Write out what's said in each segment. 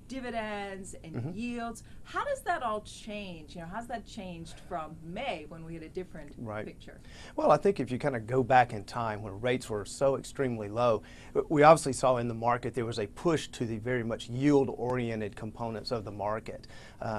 dividends and yields. How does that all change? How's that changed from May when we had a different picture? Well, I think if you kind of go back in time when rates were so extremely low, we obviously saw in the market there was a push to the very much yield-oriented components of the market.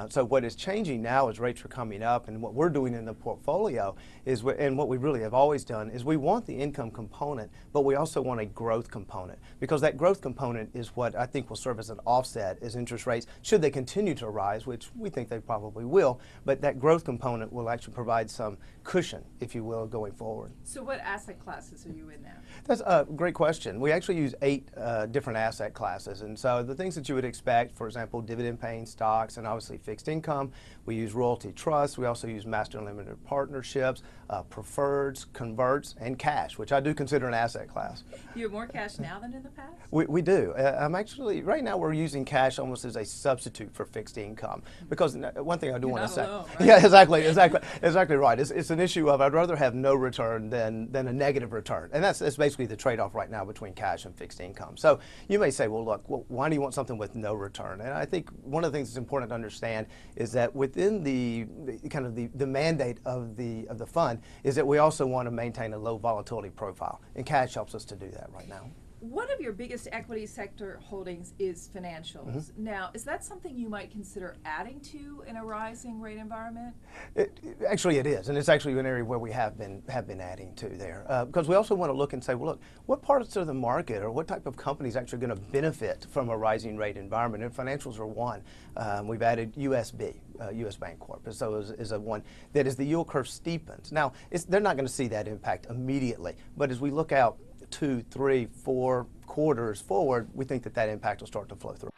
So what is changing now as rates are coming up, and what we're doing in the portfolio is, and what we really have always done, is we want the income component, but we also want a growth component, because that growth component is what I think will serve as an offset as interest rates, should they continue to rise, which we think they probably will, but that growth component will actually provide some cushion, if you will, going forward. So what asset classes are you in now? That's a great question. We actually use 8 different asset classes, and so the things that you would expect, for example, dividend-paying stocks and obviously fixed income. We use royalty trusts. We also use master limited partnerships, preferreds, converts, and cash, which I do consider an asset class. You have more cash now than in the past? We do. I'm actually, right now we're using cash almost as a substitute for fixed income, because one thing I do want to say. Alone, right? Yeah, exactly right. It's an issue of I'd rather have no return than a negative return, and that's basically the trade-off right now between cash and fixed income. So you may say, well, look, why do you want something with no return? And I think one of the things that's important to understand is that within the kind of the mandate of the fund is that we also want to maintain a low volatility profile, and cash helps us to do that right now. One of your biggest equity sector holdings is financials. Now, is that something you might consider adding to in a rising rate environment? Actually, it is, and it's actually an area where we have been adding to there, because we also want to look and say, well, look, what parts of the market or what type of companies actually going to benefit from a rising rate environment? And financials are one. We've added USB, U.S. Bank Corp, so is a one that as the yield curve steepens. Now, they're not going to see that impact immediately, but as we look out 2, 3, 4 quarters forward, we think that impact will start to flow through.